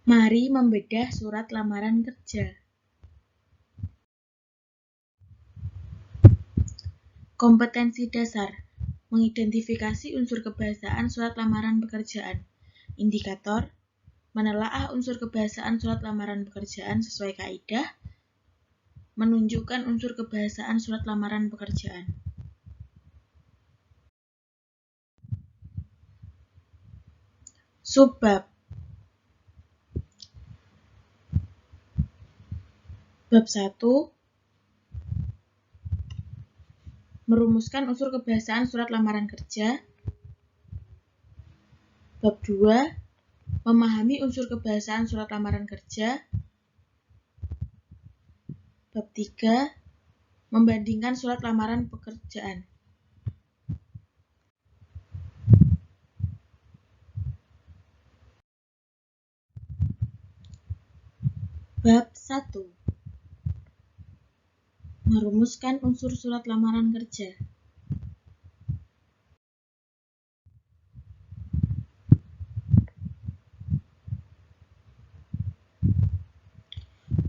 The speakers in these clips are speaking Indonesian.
Mari membedah surat lamaran kerja. Kompetensi dasar: mengidentifikasi unsur kebahasaan surat lamaran pekerjaan. Indikator: menelaah unsur kebahasaan surat lamaran pekerjaan sesuai kaidah. Menunjukkan unsur kebahasaan surat lamaran pekerjaan. Subbab. Bab 1. Merumuskan unsur kebahasaan surat lamaran kerja. Bab 2. Memahami unsur kebahasaan surat lamaran kerja. Bab 3. Membandingkan surat lamaran pekerjaan. Bab 1. Merumuskan unsur surat lamaran kerja.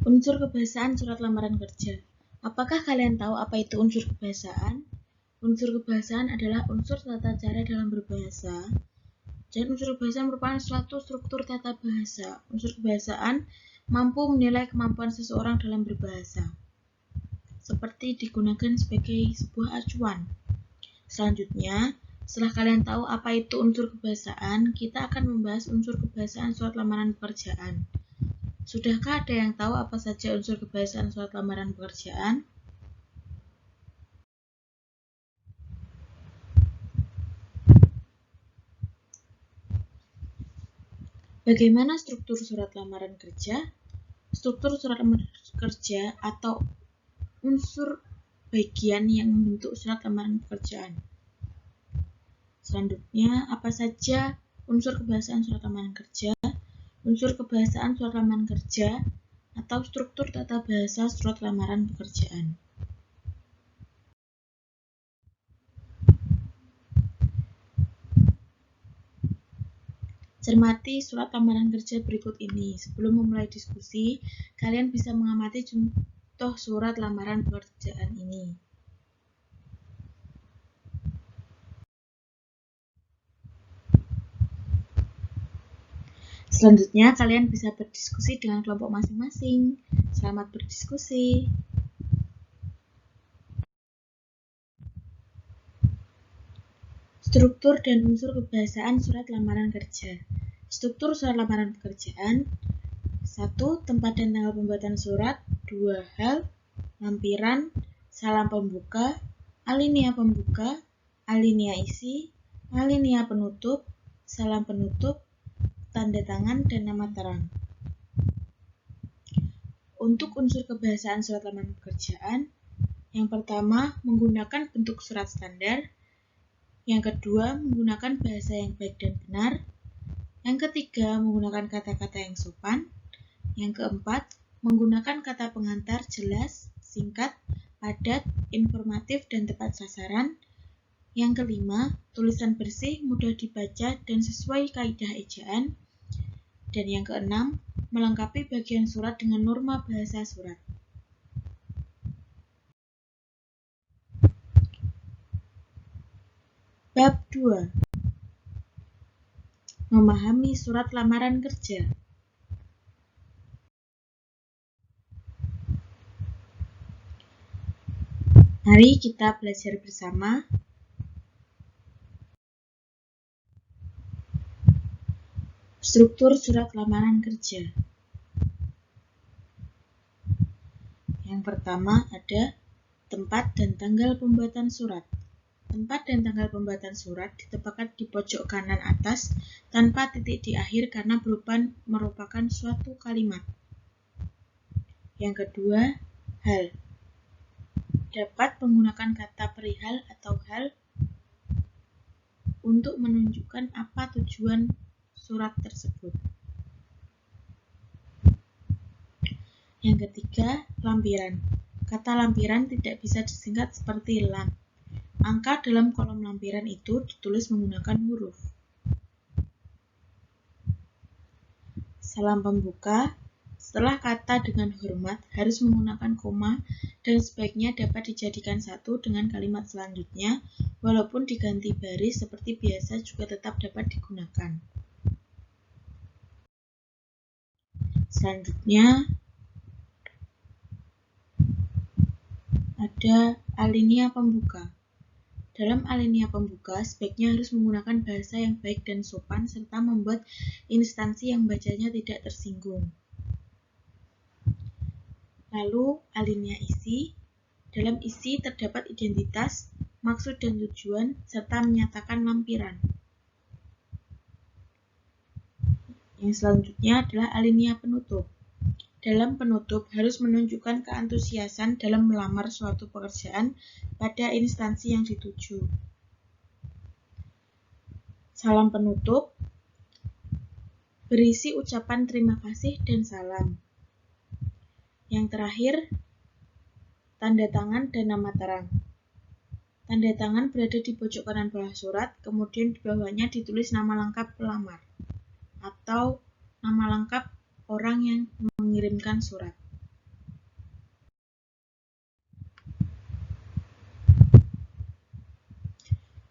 Unsur kebahasaan surat lamaran kerja. Apakah kalian tahu apa itu unsur kebahasaan? Unsur kebahasaan adalah unsur tata cara dalam berbahasa. Dan unsur kebahasaan merupakan suatu struktur tata bahasa. Unsur kebahasaan mampu menilai kemampuan seseorang dalam berbahasa, seperti digunakan sebagai sebuah acuan. Selanjutnya, setelah kalian tahu apa itu unsur kebahasaan, kita akan membahas unsur kebahasaan surat lamaran pekerjaan. Sudahkah ada yang tahu apa saja unsur kebahasaan surat lamaran pekerjaan? Bagaimana struktur surat lamaran kerja? Struktur surat lamaran kerja atau unsur bagian yang membentuk surat lamaran pekerjaan. Selanjutnya, apa saja unsur kebahasaan surat lamaran kerja? Unsur kebahasaan surat lamaran kerja atau struktur tata bahasa surat lamaran pekerjaan. Cermati surat lamaran kerja berikut ini. Sebelum memulai diskusi, kalian bisa mengamati contoh surat lamaran pekerjaan ini. Selanjutnya, kalian bisa berdiskusi dengan kelompok masing-masing. Selamat berdiskusi. Struktur dan unsur kebahasaan surat lamaran kerja. Struktur surat lamaran pekerjaan. 1. Tempat dan tanggal pembuatan surat. 2. Hal, lampiran, salam pembuka, alinea pembuka, alinea isi, alinea penutup, salam penutup, tanda tangan, dan nama terang. Untuk unsur kebahasaan surat lamaran pekerjaan, yang pertama menggunakan bentuk surat standar, yang kedua menggunakan bahasa yang baik dan benar, yang ketiga menggunakan kata-kata yang sopan, yang keempat menggunakan kata pengantar jelas, singkat, padat, informatif, dan tepat sasaran, yang kelima tulisan bersih, mudah dibaca, dan sesuai kaidah ejaan, dan yang keenam melengkapi bagian surat dengan norma bahasa surat. Bab 2. Memahami surat lamaran kerja. Mari kita belajar bersama. Struktur surat lamaran kerja. Yang pertama ada tempat dan tanggal pembuatan surat. Tempat dan tanggal pembuatan surat ditempatkan di pojok kanan atas tanpa titik di akhir karena merupakan suatu kalimat. Yang kedua, hal. Dapat menggunakan kata perihal atau hal untuk menunjukkan apa tujuan surat tersebut. Yang ketiga, lampiran. Kata lampiran tidak bisa disingkat seperti lam. Angka dalam kolom lampiran itu ditulis menggunakan huruf. Salam pembuka. Setelah kata dengan hormat harus menggunakan koma dan sebaiknya dapat dijadikan satu dengan kalimat selanjutnya, walaupun diganti baris seperti biasa juga tetap dapat digunakan. Selanjutnya ada alinea pembuka. Dalam alinea pembuka, sebaiknya harus menggunakan bahasa yang baik dan sopan serta membuat instansi yang bacanya tidak tersinggung. Lalu, alinea isi. Dalam isi terdapat identitas, maksud dan tujuan, serta menyatakan lampiran. Yang selanjutnya adalah alinea penutup. Dalam penutup harus menunjukkan keantusiasan dalam melamar suatu pekerjaan pada instansi yang dituju. Salam penutup berisi ucapan terima kasih dan salam. Yang terakhir, tanda tangan dan nama terang. Tanda tangan berada di pojok kanan bawah surat, kemudian di bawahnya ditulis nama lengkap pelamar atau nama lengkap orang yang mengirimkan surat.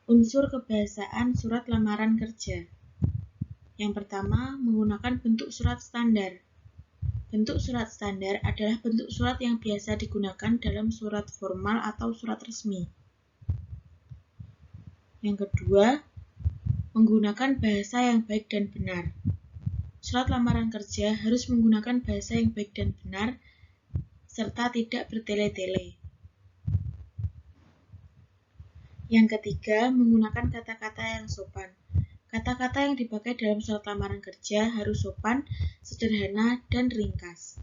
Unsur kebahasaan surat lamaran kerja. Yang pertama, menggunakan bentuk surat standar. Bentuk surat standar adalah bentuk surat yang biasa digunakan dalam surat formal atau surat resmi. Yang kedua, menggunakan bahasa yang baik dan benar. Surat lamaran kerja harus menggunakan bahasa yang baik dan benar, serta tidak bertele-tele. Yang ketiga, menggunakan kata-kata yang sopan. Kata-kata yang dipakai dalam surat lamaran kerja harus sopan, sederhana, dan ringkas.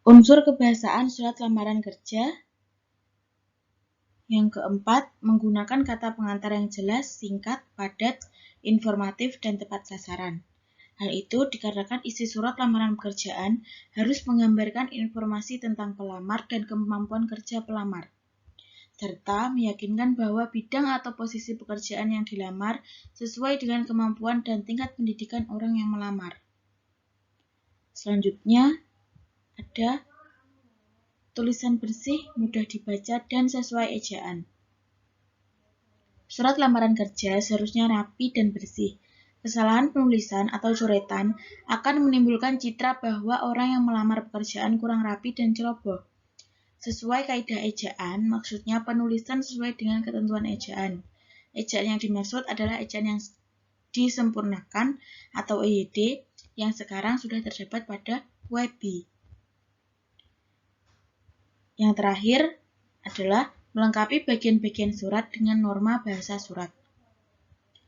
Unsur kebahasaan surat lamaran kerja. Yang keempat, menggunakan kata pengantar yang jelas, singkat, padat, informatif, dan tepat sasaran. Hal itu dikarenakan isi surat lamaran pekerjaan harus menggambarkan informasi tentang pelamar dan kemampuan kerja pelamar, serta meyakinkan bahwa bidang atau posisi pekerjaan yang dilamar sesuai dengan kemampuan dan tingkat pendidikan orang yang melamar. Selanjutnya, ada tulisan bersih, mudah dibaca, dan sesuai ejaan. Surat lamaran kerja seharusnya rapi dan bersih. Kesalahan penulisan atau coretan akan menimbulkan citra bahwa orang yang melamar pekerjaan kurang rapi dan ceroboh. Sesuai kaidah ejaan, maksudnya penulisan sesuai dengan ketentuan ejaan. Ejaan yang dimaksud adalah ejaan yang disempurnakan atau EYD yang sekarang sudah terdapat pada Webi. Yang terakhir adalah melengkapi bagian-bagian surat dengan norma bahasa surat,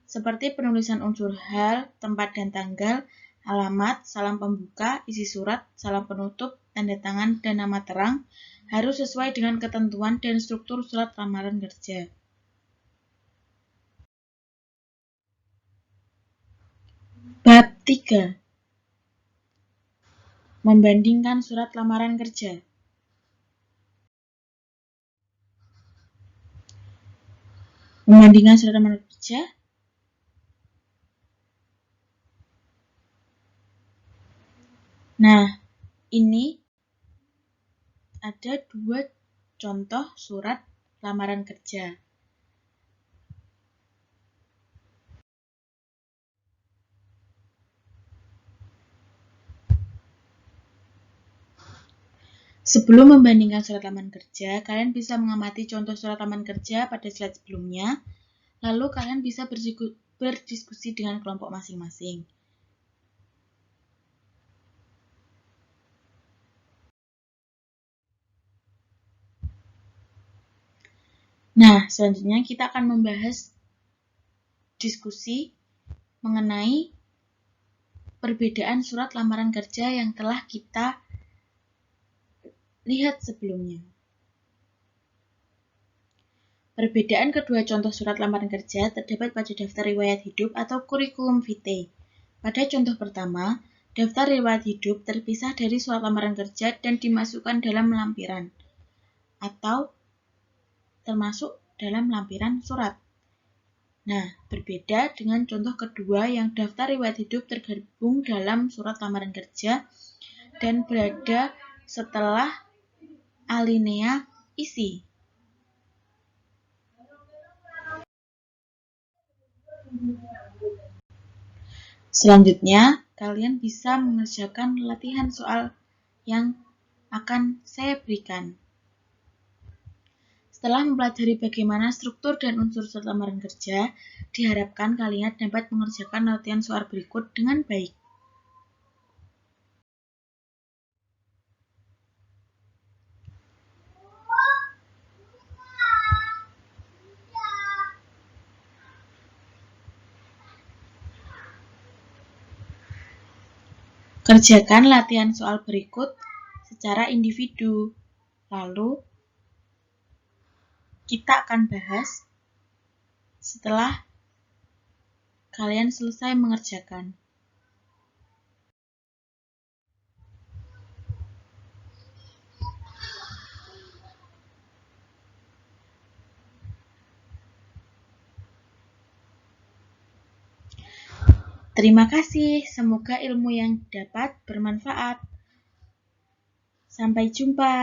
seperti penulisan unsur hal, tempat dan tanggal, alamat, salam pembuka, isi surat, salam penutup, tanda tangan, dan nama terang harus sesuai dengan ketentuan dan struktur surat lamaran kerja. Bab 3. Membandingkan surat lamaran kerja. Membandingkan surat lamaran kerja. Nah, ini ada 2 contoh surat lamaran kerja. Sebelum membandingkan surat lamaran kerja, kalian bisa mengamati contoh surat lamaran kerja pada slide sebelumnya, lalu kalian bisa berdiskusi dengan kelompok masing-masing. Nah, selanjutnya kita akan membahas diskusi mengenai perbedaan surat lamaran kerja yang telah kita lihat sebelumnya. Perbedaan kedua contoh surat lamaran kerja terdapat pada daftar riwayat hidup atau kurikulum vitae. Pada contoh pertama, daftar riwayat hidup terpisah dari surat lamaran kerja dan dimasukkan dalam lampiran atau termasuk dalam lampiran surat. Nah, berbeda dengan contoh kedua yang daftar riwayat hidup tergabung dalam surat lamaran kerja dan berada setelah alinea isi. Selanjutnya, kalian bisa mengerjakan latihan soal yang akan saya berikan. Setelah mempelajari bagaimana struktur dan unsur surat lamaran kerja, diharapkan kalian dapat mengerjakan latihan soal berikut dengan baik. Kerjakan latihan soal berikut secara individu. Lalu, kita akan bahas setelah kalian selesai mengerjakan. Terima kasih, semoga ilmu yang dapat bermanfaat. Sampai jumpa.